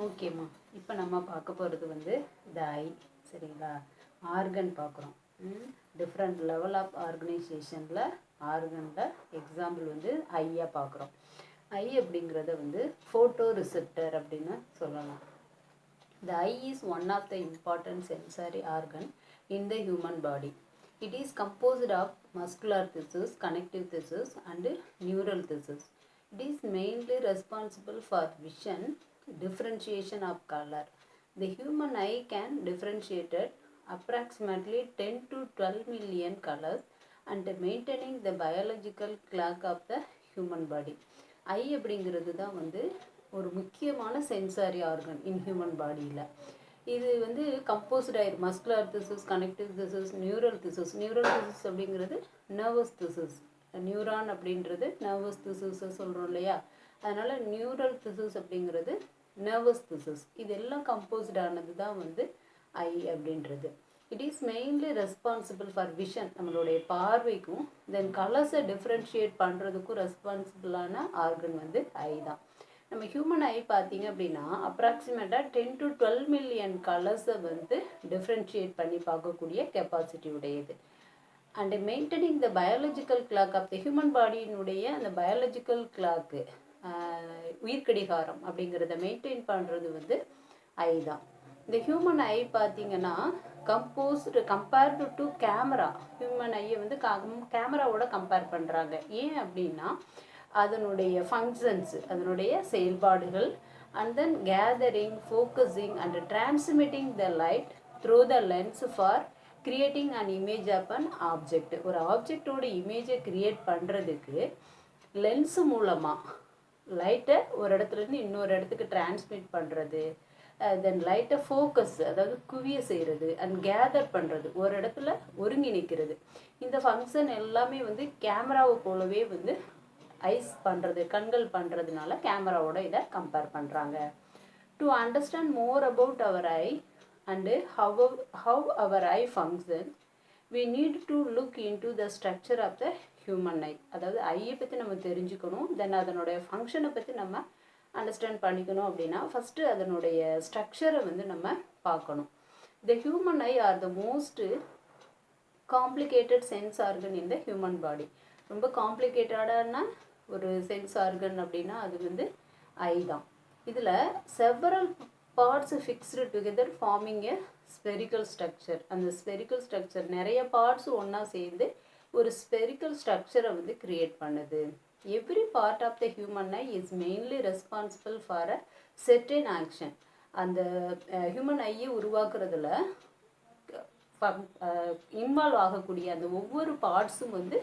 ஓகேம்மா. இப்போ நம்ம பார்க்க போகிறது வந்து இந்த ஐ, சரிங்களா? ஆர்கன் பார்க்குறோம். டிஃப்ரெண்ட் லெவல் ஆஃப் ஆர்கனைசேஷனில் ஆர்கனில் எக்ஸாம்பிள் வந்து ஐயாக பார்க்குறோம். ஐ அப்படிங்கிறத வந்து ஃபோட்டோ ரிசெப்டர் அப்படின்னு சொல்லலாம். The eye is one of the important sensory organ in the human body. It is composed of muscular tissues, connective tissues, and neural tissues. It is mainly responsible for vision, differentiation of color. The human eye can differentiate approximately 10 to 12 million colors and maintaining the biological clock of the human body. ஐ அப்படிங்கிறது தான் வந்து ஒரு முக்கியமான sensory organ in human பாடியில். இது வந்து compost ஆயிரும் muscular திசஸ், connective திசஸ், neural திசஸ். Neural திசஸ் அப்படிங்கிறது நர்வஸ் திசஸ். நியூரான் அப்படின்றது நர்வஸ் திசஸை சொல்கிறோம் இல்லையா? அதனால் நியூரல் திசஸ் அப்படிங்கிறது நர்வஸ் திசஸ். இதெல்லாம் கம்போஸ்ட் ஆனது தான் வந்து ஐ அப்படின்றது. It is mainly responsible for vision, நம்மளுடைய பார்வைக்கும் தென் கலர்ஸை டிஃப்ரென்ஷியேட் பண்ணுறதுக்கும் ரெஸ்பான்சிபிளான ஆர்கன் வந்து ஐ தான். நம்ம ஹியூமன் ஐ பார்த்தீங்க அப்படின்னா அப்ராக்சிமேட்டாக 10 to 12 மில்லியன் கலர்ஸை வந்து டிஃப்ரென்ஷியேட் பண்ணி பார்க்கக்கூடிய கெப்பாசிட்டி உடையது. And maintaining the biological clock of the human பாடியினுடைய அந்த பயாலஜிக்கல் கிளாக்கு, உயிர்கடிகாரம் அப்படிங்கிறத மெயின்டைன் பண்ணுறது வந்து ஐ தான். இந்த ஹியூமன் ஐ பார்த்தீங்கன்னா கம்பேர்டு டு கேமரா, ஹியூமன் ஐயை வந்து கேமராவோட கம்பேர் பண்ணுறாங்க. ஏன் அப்படின்னா அதனுடைய ஃபங்க்ஷன்ஸ், அதனுடைய செயல்பாடுகள், and then gathering, focusing and transmitting the light through the lens for creating an image of an object. ஒரு ஆப்ஜெக்டோட இமேஜை கிரியேட் பண்ணுறதுக்கு லென்ஸு மூலமாக லைட்டை ஒரு இடத்துலேருந்து இன்னொரு இடத்துக்கு டிரான்ஸ்மிட் பண்ணுறது, தென் லைட்டை ஃபோக்கஸ் அதாவது குவிய செய்கிறது, அண்ட் கேதர் பண்ணுறது, ஒரு இடத்துல ஒருங்கிணைக்கிறது. இந்த ஃபங்க்ஷன் எல்லாமே வந்து கேமராவை போலவே வந்து ஐஸ் பண்ணுறது, கண்கள் பண்ணுறதுனால கேமராவோட இதை கம்பேர் பண்ணுறாங்க. To understand more about our eye and how our eye function we need to look into the structure of the human eye. அதாவது ஐயை பற்றி நம்ம தெரிஞ்சுக்கணும், தென் அதனுடைய ஃபங்க்ஷனை பற்றி நம்ம அண்டர்ஸ்டாண்ட் பண்ணிக்கணும். அப்படின்னா ஃபஸ்ட்டு அதனுடைய ஸ்ட்ரக்சரை வந்து நம்ம பார்க்கணும். த human I R the most complicated sense organ in the human body. ரொம்ப காம்ப்ளிகேட்டடான ஒரு சென்ஸ் ஆர்கன் அப்படின்னா அது வந்து ஐ தான். இதில் several parts fixed together forming a spherical structure. அந்த ஸ்பெரிக்கல் ஸ்ட்ரக்சர் நிறைய பார்ட்ஸ் ஒன்றா சேர்ந்து ஒரு ஸ்பெரிக்கல் ஸ்ட்ரக்சரை வந்து கிரியேட் பண்ணுது. Every part of the human eye is mainly responsible for a certain action. அந்த ஹியூமன் ஐயை உருவாக்குறதுல இன்வால்வ் ஆகக்கூடிய அந்த ஒவ்வொரு பார்ட்ஸும் வந்து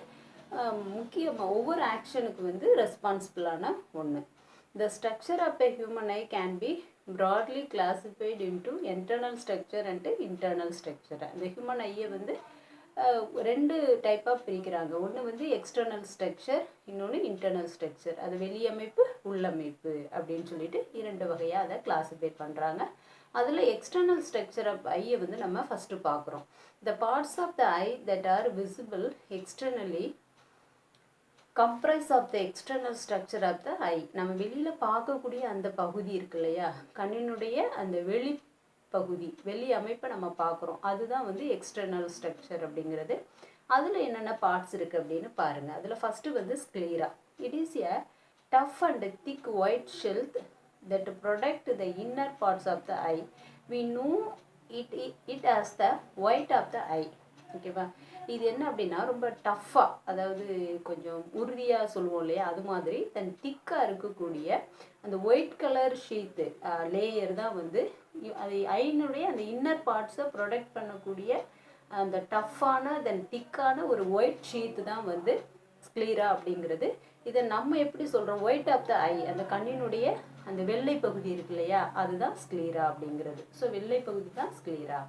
முக்கியமாக ஒவ்வொரு ஆக்ஷனுக்கு வந்து ரெஸ்பான்சிபிளான ஒன்று. The structure of a human eye can be broadly classified into internal structure and internal structure. அந்த ஹியூமன் ஐயை வந்து ரெண்டு டைப்பாக பிரிக்கிறாங்க. ஒன்று வந்து எக்ஸ்டர்னல் ஸ்ட்ரக்சர், இன்னொன்று இன்டர்னல் ஸ்ட்ரக்சர். அது வெளியமைப்பு, உள்ளமைப்பு அப்படின்னு சொல்லிட்டு இரண்டு வகையாக அதை கிளாசிஃபை பண்ணுறாங்க. அதில் எக்ஸ்டர்னல் ஸ்ட்ரக்சர் ஆஃப் ஐயை வந்து நம்ம ஃபஸ்ட்டு பார்க்குறோம். The parts of the eye that are visible externally comprise of the external structure of the eye. நம்ம வெளியில் பார்க்கக்கூடிய அந்த பகுதி இருக்கு இல்லையா, கண்ணினுடைய அந்த வெளி பகுதி, வெளி அமைப்பை நம்ம பார்க்குறோம், அதுதான் வந்து எக்ஸ்டர்னல் ஸ்ட்ரக்சர் அப்படிங்கிறது. அதில் என்னென்ன பார்ட்ஸ் இருக்குது அப்படின்னு பாருங்கள். அதில் ஃபஸ்ட்டு வந்து sclera. It is a tough and thick white sheath that protect the inner parts of the eye. We know it as the white of the eye. ஓகேவா? இது என்ன அப்படின்னா ரொம்ப டஃப்பாக, அதாவது கொஞ்சம் உறுதியாக சொல்லுவோம் இல்லையா, அது மாதிரி தன் திக்காக இருக்கக்கூடிய அந்த ஒயிட் கலர் ஷீத்து லேயர் தான் வந்து அது ஐனுடைய அந்த இன்னர் பார்ட்ஸை ப்ரொடெக்ட் பண்ணக்கூடிய அந்த டஃப்பான தென் திக்கான ஒரு ஒயிட் ஷீத்து தான் வந்து ஸ்க்ளீரா அப்படிங்கிறது. இதை நம்ம எப்படி சொல்கிறோம், ஒயிட் ஆஃப் த ஐ, அந்த கண்ணினுடைய அந்த வெள்ளை பகுதி இருக்கு இல்லையா, அதுதான் ஸ்க்ளீரா அப்படிங்கிறது. ஸோ வெள்ளை பகுதி தான் ஸ்க்ளீரா.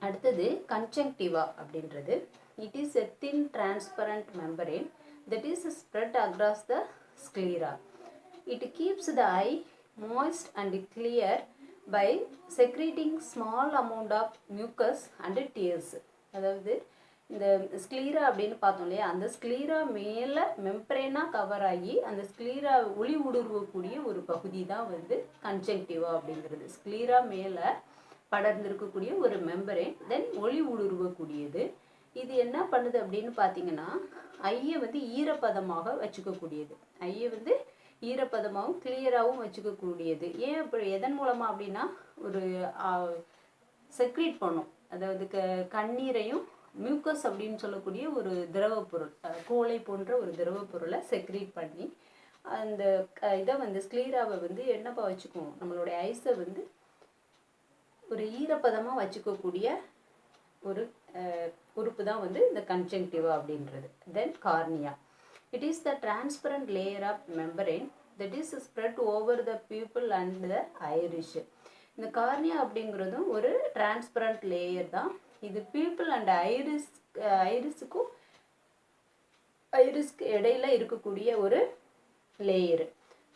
அடுத்தது கன்ஜங்டிவா அப்படின்றது. It is a thin transparent membrane that is spread across the sclera. It keeps the eye moist and clear by secreting small amount of mucus and tears. அதாவது இந்த sclera அப்படின்னு பார்த்தோம் இல்லையா, அந்த ஸ்க்ளீரா மேலே மெம்பரேனாக cover ஆகி அந்த ஸ்க்ளீரா ஒளி ஊடுருவக்கூடிய ஒரு பகுதி தான் வந்து கன்ஜங்டிவா அப்படிங்கிறது. ஸ்க்ளீரா மேலே படர்ந்திருக்கக்கூடிய ஒரு மெம்பரேன், தென் ஒளி ஊடுருவக்கூடியது. இது என்ன பண்ணுது அப்படின்னு பார்த்தீங்கன்னா, ஐயை வந்து ஈரப்பதமாக வச்சுக்கக்கூடியது. ஐயை வந்து ஈரப்பதமாகவும் கிளியராகவும் வச்சுக்கக்கூடியது. ஏன் அப்படி, எதன் மூலமாக அப்படின்னா, ஒரு செக்ரீட் பண்ணும். அதாவது கண்ணீரையும் மியூக்கஸ் அப்படின்னு சொல்லக்கூடிய ஒரு திரவ பொருள், கோலை போன்ற ஒரு திரவ பொருளை செக்ரீட் பண்ணி அந்த இதை வந்து ஸ்க்ளீராவை வந்து என்னப்பா வச்சுக்குவோம், நம்மளுடைய ஐஸை வந்து ஒரு ஈரப்பதமாக வச்சுக்கக்கூடிய ஒரு உறுப்பு தான் வந்து இந்த கன்ஜங்டிவா அப்படின்றது. Then cornea, it is the transparent layer of membrane that is spread over the pupil and the iris. இந்த கார்னியா அப்படிங்கிறதும் ஒரு டிரான்ஸ்பரண்ட் லேயர் தான். இது பியூப்பிள் அண்ட் ஐரிஸ்க்கு இடையில இருக்கக்கூடிய ஒரு லேயரு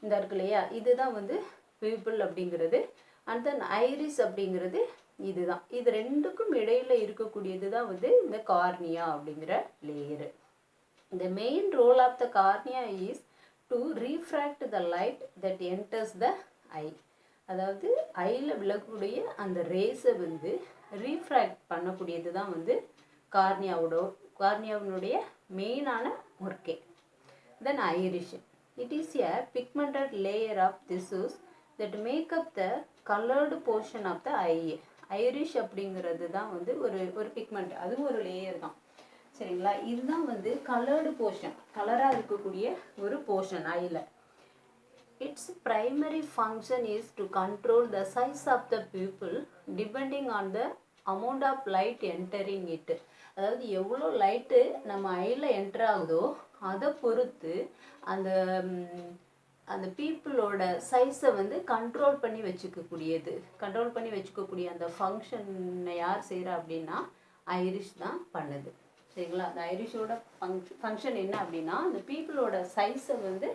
இந்த இருக்கு இல்லையா, இதுதான் வந்து பியூப்பிள் அப்படிங்கிறது. அண்ட் தென் ஐரிஸ் அப்படிங்கிறது இதுதான். இது ரெண்டுக்கும் இடையில இருக்கக்கூடியது தான் வந்து இந்த கார்னியா அப்படிங்கிற layer. The main role of the cornea is to refract the light that enters the eye. அதாவது ஐயில் விழக்கூடிய அந்த ரேஸை வந்து ரீஃப்ராக்ட் பண்ணக்கூடியது தான் வந்து கார்னியாவினுடைய மெயினான ஒர்க்கே. Then iris, it is a pigmented layer of tissues that make up the colored portion of the eye. Irish அப்படிங்கிறது தான் வந்து ஒரு பிக்மெண்ட், அதுவும் ஒரு லேயர் தான். சரிங்களா, இதுதான் வந்து கலர்டு போர்ஷன், கலராக இருக்கக்கூடிய ஒரு போர்ஷன் ஐயில். Its primary function is to control the size of the pupil depending on the amount of light entering it. அதாவது எவ்வளோ லைட்டு நம்ம ஐயில் என்டர் ஆகுதோ அதை பொறுத்து அந்த அந்த பீப்புளோட சைஸை வந்து கண்ட்ரோல் பண்ணி வச்சுக்கக்கூடிய அந்த ஃபங்க்ஷனை யார் செய்கிறா அப்படின்னா ஐரிஷ் தான் பண்ணுது. சரிங்களா, அந்த ஐரிஷோட ஃபங்க்ஷன் என்ன அப்படின்னா, அந்த பீப்புளோட சைஸை வந்து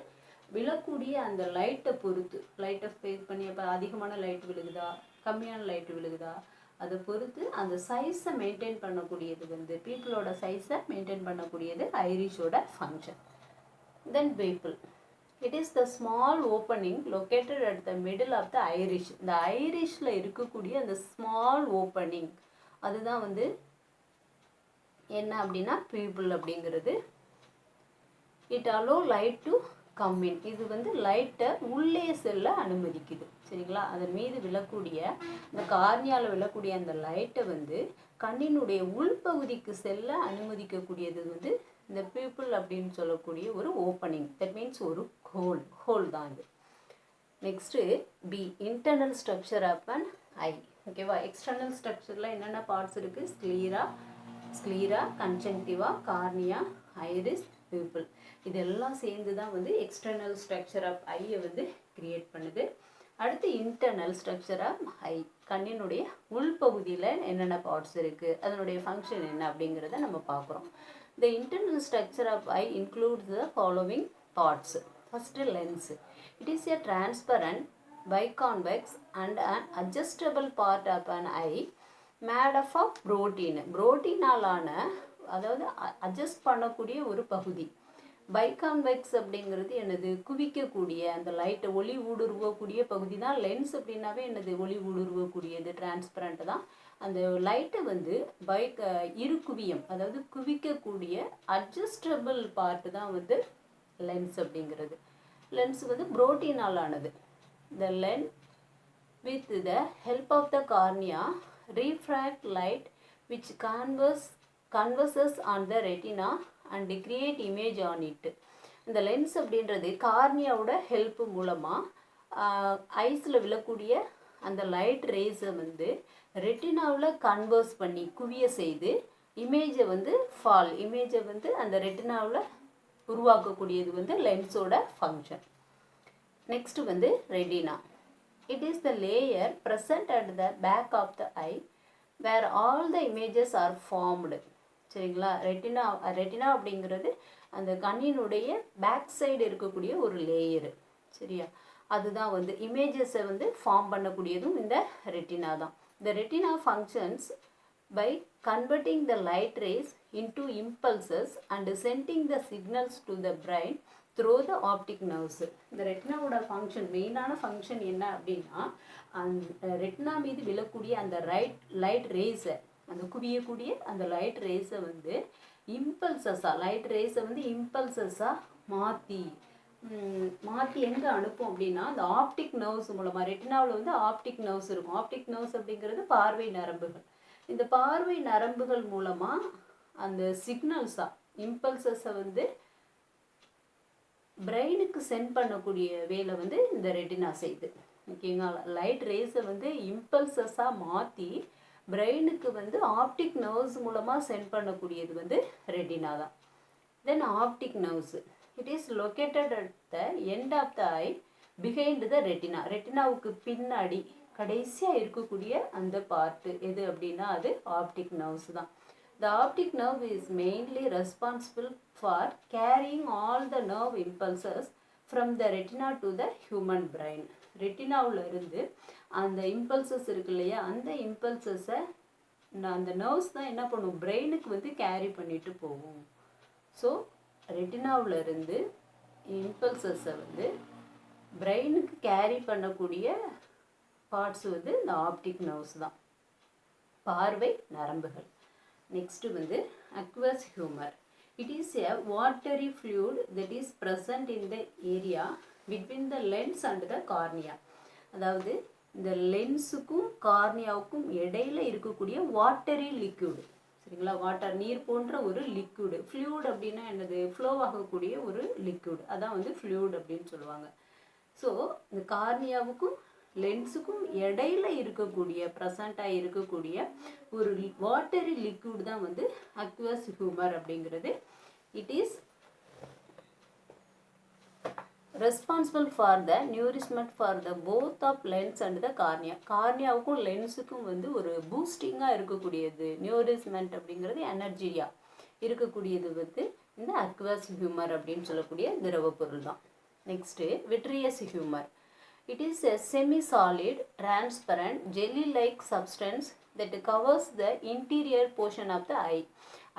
விழக்கூடிய அந்த லைட்டை பொறுத்து, லைட்டை ஃபேஸ் பண்ணி அப்போ அதிகமான லைட் விழுகுதா கம்மியான லைட் விழுகுதா அதை பொறுத்து அந்த சைஸை மெயின்டைன் பண்ணக்கூடியது வந்து பீப்புளோட சைஸை மெயின்டைன் பண்ணக்கூடியது ஐரிஷோட function. Then pupil, it is the small opening located at the middle of the iris. இந்த ஐரிஷில் இருக்கக்கூடிய அந்த ஸ்மால் ஓப்பனிங் அதுதான் வந்து என்ன அப்படின்னா பீப்புள் அப்படிங்கிறது. It allow light to come in, இது வந்து லைட்டை உள்ளே செல்ல அனுமதிக்குது. சரிங்களா, அதன் மீது விழக்கூடிய இந்த கார்னியாவில் விழக்கூடிய அந்த லைட்டை வந்து கண்ணினுடைய உள்பகுதிக்கு செல்ல அனுமதிக்கக்கூடியது வந்து இந்த பீப்புள் அப்படின்னு சொல்லக்கூடிய ஒரு ஓப்பனிங். தட் மீன்ஸ் ஒரு ஹோல் தான் இது. Next b, internal structure of an eye. ஓகேவா, எக்ஸ்டர்னல் ஸ்ட்ரக்சரில் என்னென்ன பார்ட்ஸ் இருக்குது, sclera, conjunctiva, cornea, iris, pupil. இதெல்லாம் சேர்ந்து தான் வந்து எக்ஸ்டர்னல் ஸ்ட்ரக்சர் ஆஃப் ஐயை வந்து கிரியேட் பண்ணுது. அடுத்து இன்டர்னல் ஸ்ட்ரக்சர் ஆஃப் ஐ, கண்ணினுடைய உள்பகுதியில் என்னென்ன பார்ட்ஸ் இருக்குது, அதனுடைய ஃபங்க்ஷன் என்ன அப்படிங்கிறத நம்ம பார்க்குறோம். The internal structure of eye includes the following parts. First, lens. It is a transparent, biconvex and an adjustable part of an eye made up of protein. புரோட்டீனாலான, அதாவது adjust பண்ணக்கூடிய ஒரு பகுதி. பைகான்வெக்ஸ் அப்படிங்கிறது என்னது, குவிக்கக்கூடிய அந்த லைட்டை ஒளி ஊடுருவக்கூடிய பகுதி தான். லென்ஸ் அப்படின்னாவே என்னது, ஒளி ஊடுருவக்கூடியது, டிரான்ஸ்பரண்ட் தான். அந்த லைட்டை வந்து இருகுவியம், அதாவது குவிக்கக்கூடிய அட்ஜஸ்டபிள் பார்ட்டு தான் வந்து லென்ஸ் அப்படிங்கிறது. லென்ஸ் வந்து புரோட்டீனால் ஆனது. The lens with the help of the cornea refract light which converges on the retina and create image on it. இந்த லென்ஸ் அப்படின்றது கார்னியாவோட ஹெல்ப் மூலமாக ஐஸில் விழக்கூடிய அந்த லைட் ரேஸை வந்து ரெட்டினாவில் கன்வர்ஸ் பண்ணி குவிய செய்து இமேஜை வந்து அந்த ரெட்டினாவில் உருவாக்கக்கூடியது வந்து லென்ஸோட ஃபங்க்ஷன். நெக்ஸ்ட்டு வந்து retina. It is the layer present at the back of the eye where all the images are formed. சரிங்களா, ரெட்டினா அப்படிங்கிறது அந்த கண்ணினுடைய பேக் சைடு இருக்கக்கூடிய ஒரு லேயரு. சரியா, அதுதான் வந்து இமேஜஸை வந்து ஃபார்ம் பண்ணக்கூடியதும் இந்த ரெட்டினா தான். The retina functions by converting the light rays into impulses and sending the signals to the brain through the optic nerves. இந்த ரெட்டினாவோட ஃபங்க்ஷன், மெயினான ஃபங்க்ஷன் என்ன அப்படின்னா, அந்த ரெட்டினா மீது விழக்கூடிய அந்த லைட் ரேஸை, அந்த குவியக்கூடிய அந்த லைட் ரேஸை வந்து இம்பல்சஸாக, லைட் ரேஸை வந்து இம்பல்சஸாக மாற்றி எங்கே அனுப்பும் அப்படின்னா, அந்த ஆப்டிக் நர்வ்ஸ் மூலமாக. ரெட்டினாவில் வந்து ஆப்டிக் நர்வ்ஸ் இருக்கும். ஆப்டிக் நர்வ்ஸ் அப்படிங்கிறது பார்வை நரம்புகள். இந்த பார்வை நரம்புகள் மூலமாக அந்த சிக்னல்ஸாக இம்பல்சஸை வந்து பிரெயினுக்கு சென்ட் பண்ணக்கூடிய வேலை வந்து இந்த ரெட்டினா செய்யுது. ஓகேங்களா? லைட் ரேஸை வந்து இம்பல்சஸாக மாற்றி பிரெயினுக்கு வந்து ஆப்டிக் நர்வ்ஸ் மூலமாக சென்ட் பண்ணக்கூடியது வந்து ரெட்டினா தான். Then optic nerves, it is located at the end of the eye behind the retina. ரெட்டினாவுக்கு பின்னாடி கடைசியாக இருக்கக்கூடிய அந்த பார்ட்டு எது அப்படின்னா அது ஆப்டிக் நர்வ்ஸ் தான். The optic nerve is mainly responsible for carrying all the nerve impulses from the retina to the human brain. ரெட்டினாவில் இருந்து அந்த இம்பல்சஸ் இருக்கு இல்லையா, அந்த இம்பல்சஸை அந்த நர்வ்ஸ் தான் என்ன பண்ணும், பிரெயினுக்கு வந்து கேரி பண்ணிட்டு போகும். ஸோ ரெட்டினாவில் இருந்து இம்பல்சஸை வந்து பிரெயினுக்கு கேரி பண்ணக்கூடிய பார்ட்ஸ் வந்து இந்த ஆப்டிக் நர்வ்ஸ் தான், பார்வை நரம்புகள். நெக்ஸ்ட் வந்து aqueous humour. It is a watery fluid that is present in the area between the lens and the cornea. அதாவது இந்த லென்ஸுக்கும் கார்னியாவுக்கும் இடையில இருக்கக்கூடிய வாட்டரி லிக்யூடு, சரிங்களா? வாட்டர், நீர் போன்ற ஒரு லிக்யூடு. ஃப்ளூயிட் அப்படின்னா என்னது, ஃப்ளோ ஆகக்கூடிய ஒரு லிக்யூடு, அதான் வந்து ஃப்ளூயிட் அப்படின்னு சொல்லுவாங்க. ஸோ இந்த கார்னியாவுக்கும் லென்ஸுக்கும் இடையில இருக்கக்கூடிய, ப்ரெசண்ட்டாக இருக்கக்கூடிய ஒரு வாட்டரி லிக்யூட் தான் வந்து அக்வஸ் ஹியூமர் அப்படிங்கிறது. It is responsible for the nourishment for the both of lens and the cornea. கார்னியாவுக்கும் லென்ஸுக்கும் வந்து ஒரு பூஸ்டிங்காக இருக்கக்கூடியது, நியூரிஷ்மெண்ட் அப்படிங்கிறது எனர்ஜியாக இருக்கக்கூடியது வந்து இந்த அக்வஸ் ஹியூமர் அப்படின்னு சொல்லக்கூடிய திரவ பொருள் தான். Next vitreous humour. It is a semi-solid, transparent, jelly-like substance that covers the interior portion of the eye.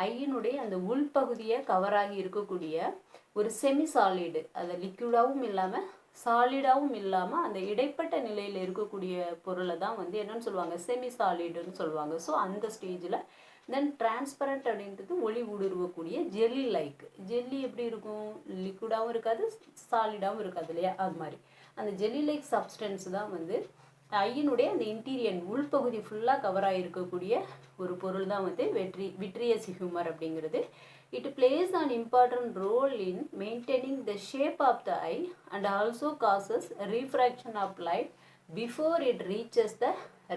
ஐயினுடைய அந்த உள்பகுதியை கவராகி இருக்கக்கூடிய ஒரு செமி சாலிடு, அது லிக்யூடாகவும் இல்லாமல் சாலிடாகவும் இல்லாமல் அந்த இடைப்பட்ட நிலையில் இருக்கக்கூடிய பொருளை தான் வந்து என்னன்னு சொல்லுவாங்க, செமி சாலிடுன்னு சொல்லுவாங்க. ஸோ அந்த ஸ்டேஜில் தென் டிரான்ஸ்பரண்ட் அப்படின்றது ஒளி ஊடுருவக்கூடிய ஜெல்லி லைக். ஜெல்லி எப்படி இருக்கும், லிக்விடாகவும் இருக்காது சாலிடாகவும் இருக்காது இல்லையா, அது மாதிரி அந்த ஜெல்லி லைக் சப்ஸ்டன்ஸ் தான் வந்து ஐயினுடைய அந்த இன்டீரியர் உள்பகுதி ஃபுல்லாக கவர் ஆகிருக்கக்கூடிய ஒரு பொருள் தான் வந்து விட்ரியஸ் ஹியூமர் அப்படிங்கிறது. It plays an important role in maintaining the shape of the eye and also causes refraction of light before it reaches the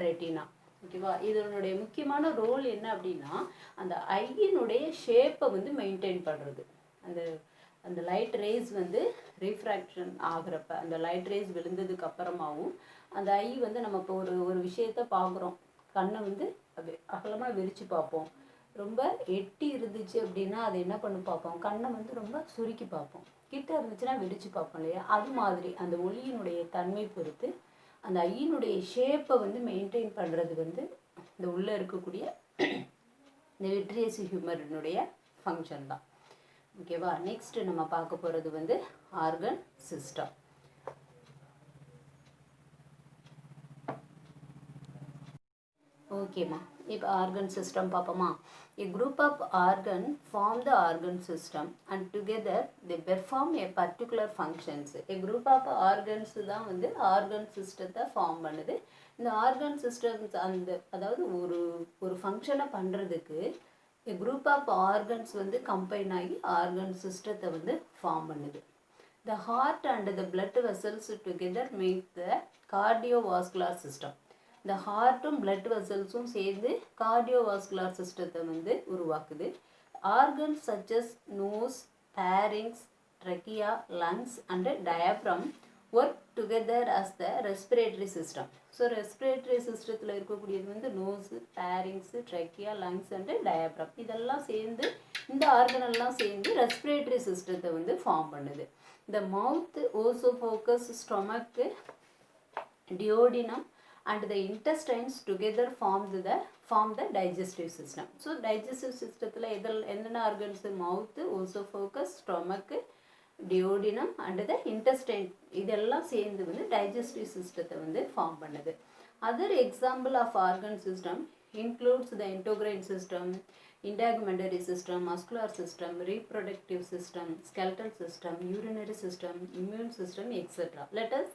retina. ஓகேவா? இதனுடைய முக்கியமான ரோல் என்ன அப்படின்னா, அந்த ஐயினுடைய ஷேப்பை வந்து மெயின்டைன் பண்ணுறது. அந்த அந்த லைட் ரேஸ் வந்து ரீஃப்ராக்ஷன் ஆகிறப்ப, அந்த லைட் ரேஸ் விழுந்ததுக்கு அப்புறமாவும் அந்த ஐ வந்து நம்ம இப்போ ஒரு விஷயத்த பார்க்குறோம், கண்ணை வந்து அகலமாக விரித்து பார்ப்போம். ரொம்ப எட்டி இருந்துச்சு அப்படின்னா அது என்ன பண்ணி பார்ப்போம், கண்ணை வந்து ரொம்ப சுருக்கி பார்ப்போம். கிட்ட இருந்துச்சுன்னா விரித்து பார்ப்போம் இல்லையா, அது மாதிரி அந்த ஒளியினுடைய தன்மை பொறுத்து அந்த ஐயினுடைய ஷேப்பை வந்து மெயின்டைன் பண்ணுறது வந்து இந்த உள்ளே இருக்கக்கூடிய இந்த விட்ரியஸ் ஹியூமரினுடைய ஃபங்க்ஷன் தான். ஓகேவா? நெக்ஸ்ட் நம்ம பார்க்க போகிறது வந்து ஆர்கன் சிஸ்டம். ஓகேம்மா, இப்போ ஆர்கன் சிஸ்டம் பார்ப்போமா. A group of organ form the organ system and together they perform a particular functions. A group of organs தான் வந்து ஆர்கன் சிஸ்டத்தை ஃபார்ம் பண்ணுது. இந்த ஆர்கன் சிஸ்டம்ஸ் அந்த அதாவது ஒரு ஃபங்க்ஷனை பண்ணுறதுக்கு a group of organs வந்து கம்பைன் ஆகி ஆர்கன் சிஸ்டத்தை வந்து ஃபார்ம் பண்ணுது. The heart and the blood vessels together make the cardiovascular system. இந்த ஹார்ட்டும் பிளட் வெசல்ஸும் சேர்ந்து கார்டியோவாஸ்குலர் சிஸ்டத்தை வந்து உருவாக்குது. Organs such as nose, pharynx, trachea, lungs and diaphragm work together as the respiratory system. So respiratory சிஸ்டத்தில் இருக்கக்கூடியது வந்து nose, pharynx, trachea, lungs and diaphragm. இதெல்லாம் சேர்ந்து இந்த ஆர்கனெல்லாம் சேர்ந்து ரெஸ்பிரேட்டரி சிஸ்டத்தை வந்து ஃபார்ம் பண்ணுது. இந்த mouth, oesophagus, stomach, duodenum and the intestines together form the digestive system. So digestive systemத்துல என்னென்ன organs? Mouth, esophagus, stomach, duodenum and the intestine. இதெல்லாம் சேர்ந்து வந்து digestive systemத்தை வந்து ஃபார்ம் பண்ணுது. Other example of organ system includes the endocrine system, integumentary system, muscular system, reproductive system, skeletal system, urinary system, immune system, etc. Let us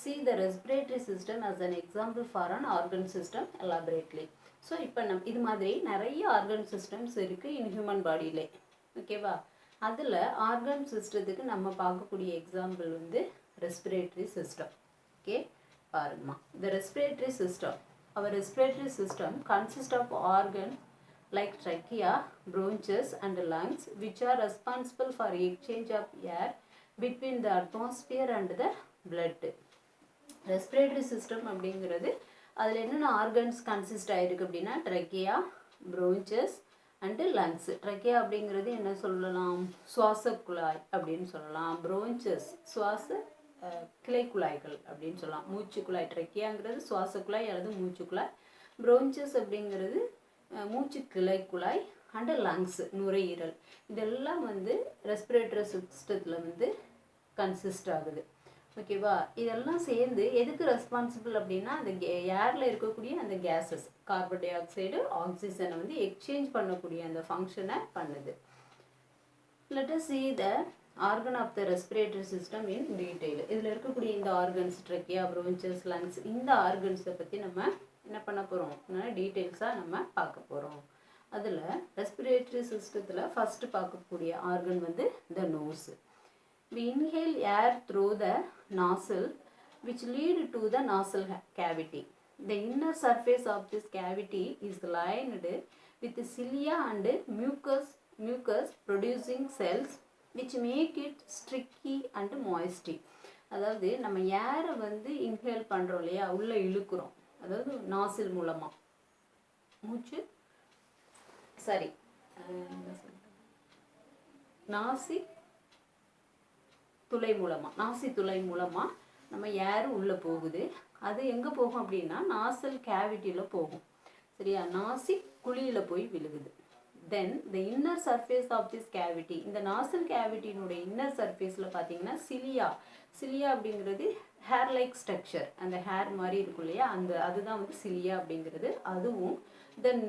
see the respiratory system as an example for an organ system elaborately. So இப்போ இது மாதிரி நிறைய organ systems இருக்கு in human bodyலே. ஓகேவா? அதில் organ systemத்துக்கு நம்ம பார்க்கக்கூடிய example வந்து respiratory system. ஓகே, பாருங்கம்மா. The respiratory system, our respiratory system consists of organs like trachea, bronchus and lungs, which are responsible for exchange of air between the atmosphere and the blood. Respiratory system அப்படிங்கிறது அதில் என்னென்ன organs consist ஆகிருக்கு அப்படின்னா trachea, ப்ரோன்ச்சஸ் and lungs. Trachea அப்படிங்கிறது என்ன சொல்லலாம்? சுவாச குழாய் அப்படின்னு சொல்லலாம். ப்ரோன்ச்சஸ் சுவாச கிளை குழாய்கள் அப்படின்னு சொல்லலாம். மூச்சுக்குழாய். ட்ரக்கியாங்கிறது சுவாச குழாய் அல்லது மூச்சுக்குழாய். ப்ரோன்ச்சஸ் அப்படிங்கிறது மூச்சு கிளை குழாய் அண்டு லங்ஸ் நுரையீரல். இதெல்லாம் வந்து ரெஸ்பிரேட்டரி சிஸ்டத்தில் வந்து கன்சிஸ்ட் ஆகுது. ஓகேவா? இதெல்லாம் சேர்ந்து எதுக்கு ரெஸ்பான்சிபிள் அப்படின்னா அந்த ஏரில் இருக்கக்கூடிய அந்த கேஸஸ் கார்பன் டை ஆக்சைடு ஆக்சிஜனை வந்து எக்ஸ்சேஞ்ச் பண்ணக்கூடிய அந்த ஃபங்க்ஷனை பண்ணுது. Let us see the organ of the respiratory system in detail. இதில் இருக்கக்கூடிய இந்த ஆர்கன்ஸ் ட்ரக்கியா, ப்ரோன்ச்சஸ், லங்ஸ், இந்த ஆர்கன்ஸை பற்றி நம்ம என்ன பண்ண போகிறோம்? டீட்டெயில்ஸாக நம்ம பார்க்க போகிறோம். அதில் ரெஸ்பிரேட்டரி சிஸ்டத்தில் ஃபஸ்ட்டு பார்க்கக்கூடிய ஆர்கன் வந்து the nose. We inhale air through the nostril, which lead to the nasal cavity. The inner surface of this cavity is lined with cilia and mucus producing cells, which make it sticky and moisty. அதாவது நம்ம ஏரை வந்து inhale பண்ணுறோம் இல்லையா, உள்ளே இழுக்கிறோம், அதாவது நாசில் மூலமாக மூச்சு சரி நாசி துளை மூலமாக நம்ம ஏர் உள்ளே போகுது. அது எங்கே போகும் அப்படின்னா நாசல் கேவிட்டியில் போகும். சரியா? நாசி குழியில் போய் விழுகுது. Then the inner surface of this cavity, இந்த நாசல் கேவிட்டியினுடைய இன்னர் சர்ஃபேஸில் பார்த்தீங்கன்னா சிலியா அப்படிங்கிறது ஹேர் லைக் ஸ்ட்ரக்சர், அந்த ஹேர் மாதிரி இருக்கும் இல்லையா, அதுதான் வந்து சிலியா அப்படிங்கிறது. அதுவும் தென்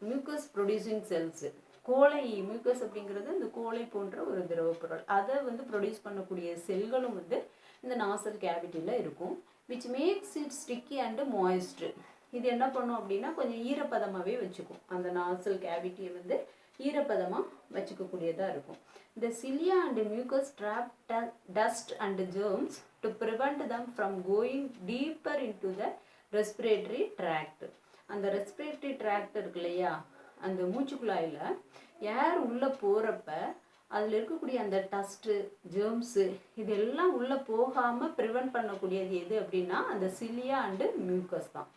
மியூக்கஸ் ப்ரொடியூசிங் செல்ஸு, கோழை. மியூக்கஸ் அப்படிங்கிறது இந்த கோழை போன்ற ஒரு திரவப்பொருள். அதை வந்து ப்ரொடியூஸ் பண்ணக்கூடிய செல்களும் வந்து இந்த நாசல் கேவிட்டியில் இருக்கும். Which makes it sticky and moist. இது என்ன பண்ணும் அப்படின்னா கொஞ்சம் ஈரப்பதமாகவே வச்சுக்கும். அந்த நாசல் கேவிட்டியை வந்து ஈரப்பதமாக வச்சுக்கக்கூடியதாக இருக்கும். இந்த cilia and mucus trap dust and germs to prevent them from going deeper into the respiratory tract. அந்த ரெஸ்பிரேட்டரி ட்ராக்ட் இருக்கு இல்லையா, அந்த மூச்சுக்குழாயில் ஏர் உள்ளே போகிறப்ப அதில் இருக்கக்கூடிய அந்த டஸ்ட்டு, ஜெர்ம்ஸு இதெல்லாம் உள்ளே போகாமல் ப்ரிவெண்ட் பண்ணக்கூடியது எது அப்படின்னா அந்த சிலியா அண்டு மியூக்கஸ் தான்.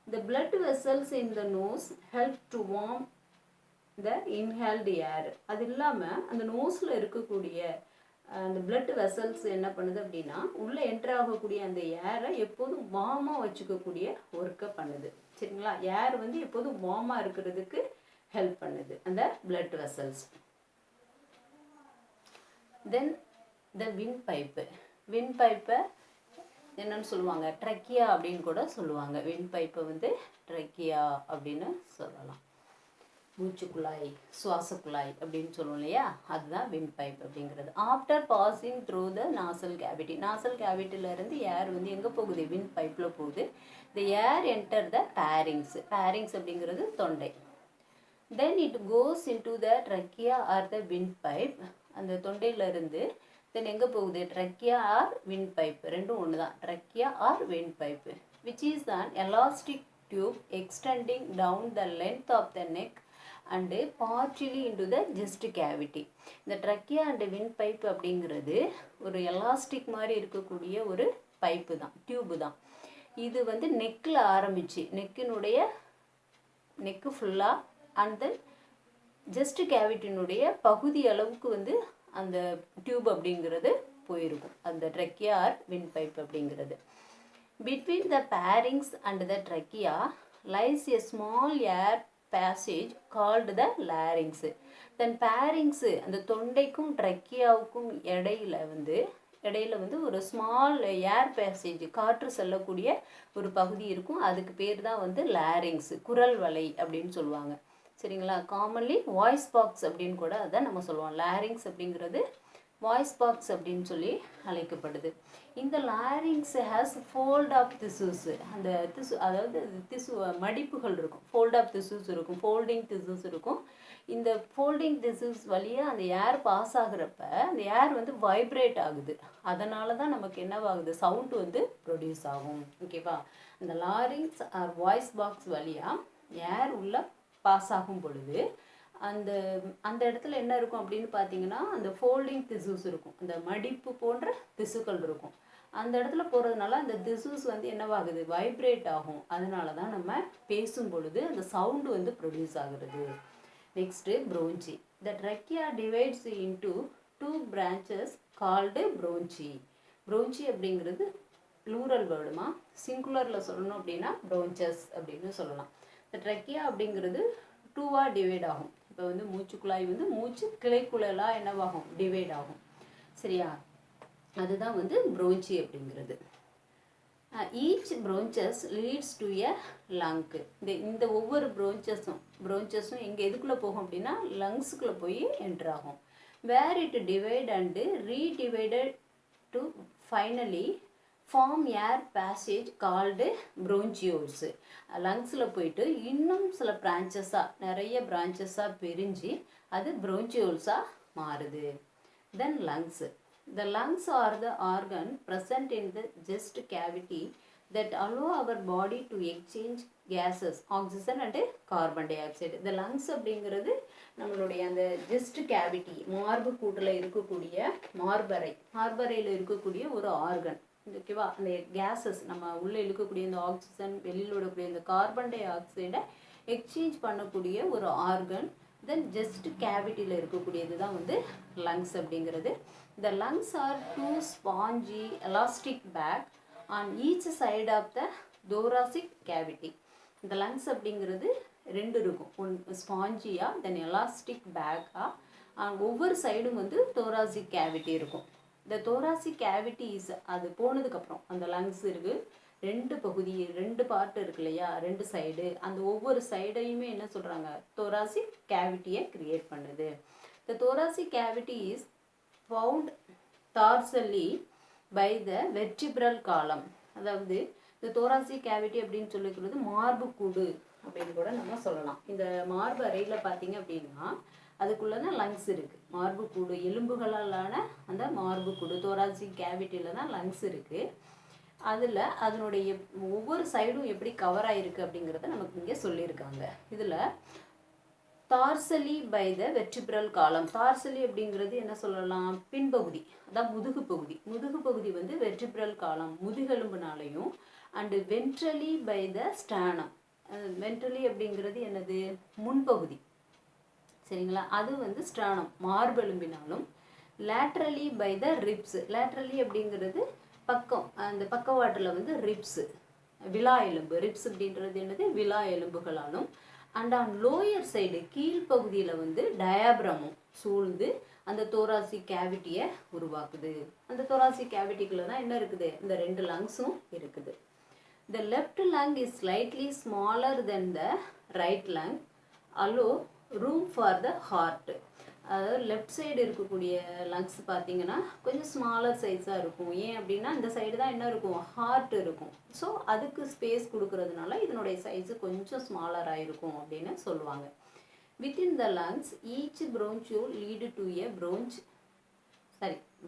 The blood vessels in the nose help to warm the inhaled air. அது இல்லாமல் அந்த நோஸில் இருக்கக்கூடிய அந்த blood vessels என்ன பண்ணுது அப்படின்னா உள்ளே என்ட்ரு ஆகக்கூடிய அந்த ஏரை எப்போதும் வார்மாக வச்சுக்கக்கூடிய ஒர்க்கை பண்ணுது. சரிங்களா? ஏர் வந்து எப்போதும் வார்மாக இருக்கிறதுக்கு ஹெல்ப் பண்ணுது அந்த blood vessels. Then the windpipe என்னன்னு சொல்லுவாங்க? ட்ரக்கியா அப்படின்னு கூட சொல்லுவாங்க. விண்ட்பைப்பை வந்து ட்ரக்கியா அப்படின்னு சொல்லலாம். மூச்சுக்குழாய், சுவாசக்குழாய் அப்படின்னு சொல்லுவோம் இல்லையா, அதுதான் விண்ட்பைப் அப்படிங்கிறது. After passing through the nasal cavity, nasal கேவிட்டியிலேருந்து ஏர் வந்து எங்கே போகுது? விண்ட்பைப்பில் போகுது. த ஏர் என்டர் த பேரிங்ஸ் அப்படிங்கிறது தொண்டை. Then it goes into the trachea or the windpipe. அந்த தொண்டையிலேருந்து தென் எங்கே போகுது? ட்ரக்கியா ஆர் விண்ட்பைப், ரெண்டும் ஒன்று தான். Trachea or windpipe, which is an elastic tube extending down the length of the neck and partially into the chest cavity. இந்த trachea and விண்ட்பைப் அப்படிங்கிறது ஒரு எலாஸ்டிக் மாதிரி இருக்கக்கூடிய ஒரு பைப்பு தான், டியூப்பு தான். இது வந்து நெக்கில் ஆரம்பித்து நெக்கு ஃபுல்லாக அண்ட் தென் ஜஸ்ட் கேவிட்டினுடைய பகுதி அளவுக்கு வந்து அந்த டியூப் அப்படிங்கிறது போயிருக்கும், அந்த ட்ரக்கியா ஆர் விண்ட்பைப் அப்படிங்கிறது. Between the pharynx and the trachea lies a small air passage called the larynx. Then pharynx அந்த தொண்டைக்கும் ட்ரக்கியாவுக்கும் இடையில வந்து ஒரு ஸ்மால் ஏர் பேசேஜ் காற்று செல்லக்கூடிய ஒரு பகுதி இருக்கும். அதுக்கு பேர் தான் வந்து லாரிங்ஸ், குரல் வலை அப்படின்னு சொல்லுவாங்க. சரிங்களா? காமன்லி வாய்ஸ் பாக்ஸ் அப்படின்னு கூட அதை நம்ம சொல்லுவோம். லாரிங்ஸ் அப்படிங்கிறது வாய்ஸ் பாக்ஸ் அப்படின்னு சொல்லி அழைக்கப்படுது. இந்த லாரிங்ஸ் ஹேஸ் ஃபோல்ட் ஆஃப் திசூஸ். அந்த திசு அதாவது திசு மடிப்புகள் இருக்கும். ஃபோல்ட் ஆஃப் திசூஸ் இருக்கும், ஃபோல்டிங் திசூஸ் இருக்கும். இந்த ஃபோல்டிங் திசூஸ் வழியாக அந்த ஏர் பாஸ் ஆகுறப்ப அந்த ஏர் வந்து வைப்ரேட் ஆகுது. அதனால தான் நமக்கு என்னவாகுது, சவுண்டு வந்து ப்ரொடியூஸ் ஆகும். ஓகேவா? அந்த லாரிங்ஸ் ஆர் வாய்ஸ் பாக்ஸ் வழியாக ஏர் உள்ள பாஸ் ஆகும் பொழுது அந்த அந்த இடத்துல என்ன இருக்கும் அப்படின்னு பார்த்தீங்கன்னா, அந்த ஃபோல்டிங் திசூஸ் இருக்கும், அந்த மடிப்பு போன்ற திசுக்கள் இருக்கும். அந்த இடத்துல போகிறதுனால அந்த திசூஸ் வந்து என்னவாகுது, வைப்ரேட் ஆகும். அதனால தான் நம்ம பேசும் பொழுது அந்த சவுண்டு வந்து ப்ரொடியூஸ் ஆகுறது. Next bronchi. The trachea divides into 2 branches called bronchi. Bronchi அப்படிங்கிறது ப்ளூரல் வேர்டுமா, சிங்குலரில் சொல்லணும் அப்படின்னா ப்ரோஞ்சஸ் அப்படின்னு சொல்லலாம். இந்த ட்ரக்கியா அப்படிங்கிறது 2வாக டிவைட் ஆகும். இப்போ வந்து மூச்சுக்குழாய் வந்து மூச்சு கிளைக்குழலாக என்னவாகும், டிவைட் ஆகும். சரியா? அதுதான் வந்து ப்ரோஞ்சி அப்படிங்கிறது. Each ப்ரோஞ்சஸ் leads to a லங்கு. இந்த ஒவ்வொரு ப்ரோஞ்சஸும் எங்கே எதுக்குள்ளே போகும் அப்படின்னா லங்ஸுக்குள்ளே போய் என்ட்ரு ஆகும். Where it divide and redivided to finally form air passage called bronchioles. லங்ஸில் போயிட்டு இன்னும் சில நிறைய பிரான்ச்சஸாக பிரிஞ்சு அது ப்ரோஞ்சியோல்ஸாக மாறுது. Then lungs. The lungs are the organ present in the chest cavity that allow our body to exchange gases, oxygen and carbon dioxide. The lungs அப்படிங்கிறது நம்மளுடைய அந்த ஜெஸ்ட் கேவிட்டி, மார்பு கூட்டில் இருக்கக்கூடிய மார்பறையில் இருக்கக்கூடிய ஒரு ஆர்கன். ஓகேவா? அந்த கேஸஸ் நம்ம உள்ளே இழுக்கக்கூடிய இந்த ஆக்சிஜன், வெளியில் விடக்கூடிய இந்த கார்பன் டை ஆக்சைடை எக்ஸ்சேஞ்ச் பண்ணக்கூடிய ஒரு ஆர்கன். தென் ஜஸ்ட் கேவிட்டியில் இருக்கக்கூடியது தான் வந்து லங்ஸ் அப்படிங்கிறது. The lungs are 2 spongy elastic bag on each side of the thoracic cavity. இந்த லங்ஸ் அப்படிங்கிறது 2 இருக்கும். ஒன்று ஸ்பாஞ்சியாக, தென் எலாஸ்டிக் பேக்காக. ஒவ்வொரு சைடும் வந்து thoracic cavity இருக்கும். இந்த thoracic cavity இஸ் அது போனதுக்கப்புறம் அந்த லங்ஸ் இருக்குது 2 பகுதி, 2 பார்ட் இருக்கு இல்லையா, 2 சைடு. அந்த ஒவ்வொரு சைடையுமே என்ன சொல்கிறாங்க, thoracic cavityயை கிரியேட் பண்ணுது. The thoracic cavity is found dorsally by the vertebral column. அதாவது இந்த thoracic cavity அப்படின்னு சொல்லிக்கிறது மார்புக்கூடு அப்படின்னு கூட நம்ம சொல்லலாம். இந்த மார்பு அறையில் பார்த்தீங்க அப்படின்னா அதுக்குள்ளே தான் லங்ஸ் இருக்குது. மார்புக்கூடு எலும்புகளாலான அந்த மார்புக்கூடு thoracic cavityயில் தான் லங்ஸ் இருக்குது. அதில் அதனுடைய ஒவ்வொரு சைடும் எப்படி கவர் ஆகிருக்கு அப்படிங்கிறத நமக்கு இங்கே சொல்லியிருக்காங்க. இதில் டார்சலி பை த வெர்டிபிரல் காலம். டார்சலி அப்படிங்கிறது என்ன சொல்லலாம், பின்பகுதி, அதான் முதுகு பகுதி வந்து வெர்டிபிரல் காலம் முதுகெலும்புனாலையும். And ventrally by the sternum. Ventrally அப்படிங்கிறது என்னது, முன்பகுதி. சரிங்களா? அது வந்து ஸ்டானம் மார்பெலும்பினாலும். Laterally by the ribs. Laterally அப்படிங்கிறது பக்கம், அந்த பக்கவாட்டில் வந்து ரிப்ஸு, விலா எலும்பு. ரிப்ஸ் அப்படின்றது என்னது, விலா எலும்புகளாலும். அண்ட் ஆன் லோயர் சைடு கீழ்ப்பகுதியில் வந்து டயாப்ரமும் சூழ்ந்து அந்த thoracic கேவிட்டியை உருவாக்குது. அந்த thoracic கேவிட்டிக்குள்ளே தான் என்ன இருக்குது, இந்த 2 லங்ஸும் இருக்குது. The left lung is slightly smaller than the right lung, allow room for the heart. அதாவது லெஃப்ட் சைடு இருக்கக்கூடிய லங்ஸ் பார்த்தீங்கன்னா கொஞ்சம் ஸ்மாலர் சைஸாக இருக்கும். ஏன் அப்படின்னா இந்த சைடு தான் என்ன இருக்கும், ஹார்ட் இருக்கும். ஸோ அதுக்கு ஸ்பேஸ் கொடுக்கறதுனால இதனுடைய சைஸு கொஞ்சம் ஸ்மாலராக இருக்கும் அப்படின்னு சொல்லுவாங்க. Within the lungs each bronchiole lead to a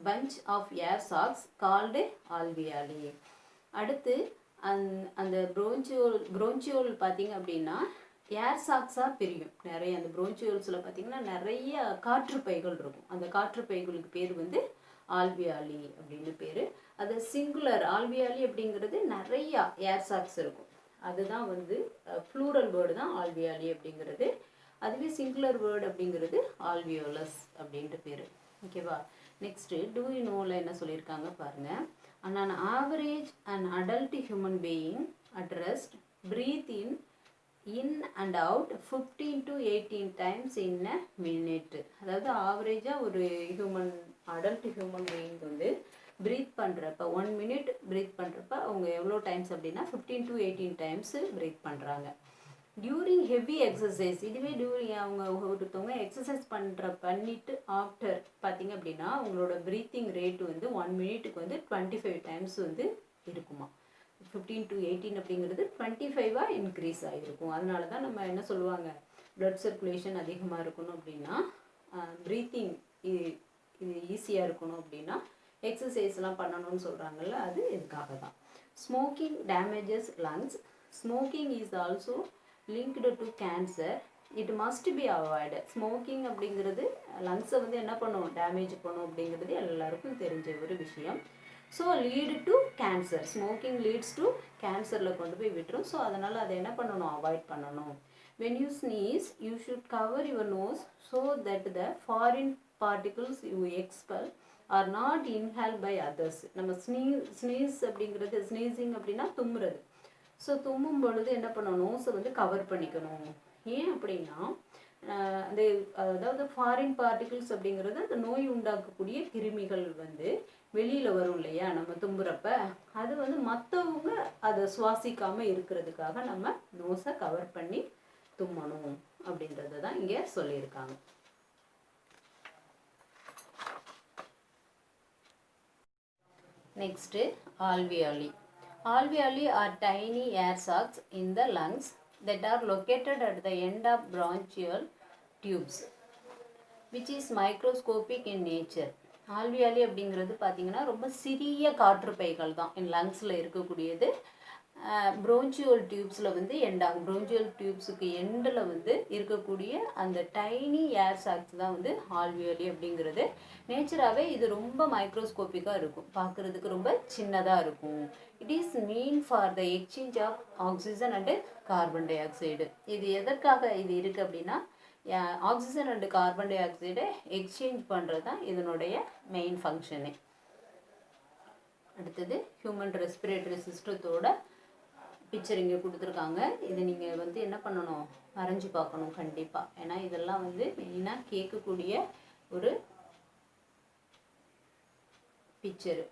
bunch of air sacs called alveoli. அடுத்து அந்த bronchiole பார்த்தீங்க அப்படின்னா ஏர் சாக்ஸாக பிரியும். நிறைய அந்த ப்ரோஞ்சியோல்ஸில் பார்த்திங்கன்னா நிறைய காற்று பைகள் இருக்கும். அந்த காற்று பைகளுக்கு பேர் வந்து ஆல்வியாலி அப்படின்னு பேர். அது சிங்குலர் ஆல்வியாலி அப்படிங்கிறது நிறையா ஏர் சாக்ஸ் இருக்கும். அதுதான் வந்து ப்ளூரல் வேர்டு தான் ஆல்வியாலி அப்படிங்கிறது. அதுவே சிங்குலர் வேர்டு அப்படிங்கிறது ஆல்வியோலஸ் அப்படின்ட்டு பேர். ஓகேவா? நெக்ஸ்ட்டு டூ யூ நோவில் என்ன சொல்லியிருக்காங்க பாருங்கள். On an average, an adult human being at rest breathe in and out 15 to 18 times in a minute. அதாவது ஆவரேஜாக ஒரு அடல்ட் ஹியூமன் பீயிங் வந்து ப்ரீத் பண்ணுறப்ப 1 minute ப்ரீத் பண்ணுறப்ப அவங்க எவ்வளோ டைம்ஸ் அப்படின்னா 15 to 18 டைம்ஸ் ப்ரீத் பண்ணுறாங்க. டியூரிங் ஹெவி எக்ஸசைஸ், இதுவே அவங்க ஒருத்தவங்க எக்ஸசைஸ் பண்ணிட்டு ஆஃப்டர் பார்த்தீங்க அப்படின்னா அவங்களோட ப்ரீத்திங் ரேட் வந்து 1 minute வந்து 25 டைம்ஸ் வந்து இருக்குமா. 15 to 18 அப்படிங்கிறது 25 இன்க்ரீஸ் ஆகிருக்கும். அதனால தான் நம்ம என்ன சொல்லுவாங்க, பிளட் சர்க்குலேஷன் அதிகமாக இருக்கணும் அப்படின்னா, ப்ரீத்திங் இது ஈஸியாக இருக்கணும் அப்படின்னா எக்ஸசைஸ்லாம் பண்ணணும்னு சொல்கிறாங்கல்ல, அது இதுக்காக தான். Smoking damages lungs. Smoking is also linked to cancer. It must be avoid. Smoking அப்படிங்கிறது லங்ஸை வந்து என்ன பண்ணும், டேமேஜ் பண்ணும் அப்படிங்கிறது எல்லாருக்கும் தெரிஞ்ச ஒரு விஷயம். So lead to cancer. Smoking leads to கேன்சரில் கொண்டு போய் விட்டுரும். ஸோ அதனால் அதை என்ன பண்ணணும், அவாய்ட் பண்ணணும். When you sneeze you should cover your nose so that the foreign particles you expel are not inhaled by others. நம்ம ஸ்னீஸ் அப்படிங்கிறது, ஸ்னீசிங் அப்படின்னா தும்முறது. ஸோ தும்மும் பொழுது என்ன பண்ணணும், நோஸை வந்து கவர் பண்ணிக்கணும். ஏன் அப்படின்னா அந்த அதாவது ஃபாரின் பார்ட்டிகிள்ஸ் அப்படிங்கிறது அந்த நோய் உண்டாக்கக்கூடிய கிருமிகள் வந்து வெளியில் வரும் இல்லையா நம்ம தும்புறப்ப, அது வந்து மற்றவங்க அதை சுவாசிக்காமல் இருக்கிறதுக்காக நம்ம நோஸை கவர் பண்ணி தும்மணும் அப்படின்றது தான் இங்கே சொல்லியிருக்காங்க. Next alveoli. Alveoli are tiny air sacs in the lungs that are located at the end of bronchial tubes, which is microscopic in nature. ஆல்வியாலி அப்படிங்கிறது பார்த்தீங்கன்னா ரொம்ப சிறிய காற்றுப்பைகள் தான் லங்ஸில் இருக்கக்கூடியது. ப்ரோஞ்சியோல் டியூப்ஸில் வந்து எண்டாகும். ப்ரோஞ்சியோல் டியூப்ஸுக்கு எண்டில் வந்து இருக்கக்கூடிய அந்த டைனி ஏர் சாக்ஸ் தான் வந்து ஆல்வியாலி அப்படிங்கிறது. நேச்சராகவே இது ரொம்ப மைக்ரோஸ்கோப்பிக்காக இருக்கும், பார்க்குறதுக்கு ரொம்ப சின்னதாக இருக்கும். It is meant for the exchange of oxygen and carbon dioxide. இது எதற்காக இது இருக்குது அப்படின்னா, ஆக்சிஜன் அண்டு கார்பன் டை ஆக்சைடை எக்ஸ்சேஞ்ச் பண்ணுறது தான் இதனுடைய மெயின் ஃபங்க்ஷனே. அடுத்தது ஹியூமன் ரெஸ்பிரேட்டரி சிஸ்டத்தோட பிக்சர் இங்கே கொடுத்துருக்காங்க. இது நீங்கள் வந்து என்ன பண்ணணும், வரைஞ்சி பார்க்கணும் கண்டிப்பாக. ஏன்னா இதெல்லாம் வந்து மெயினாக கேட்கக்கூடிய ஒரு பிக்சரு.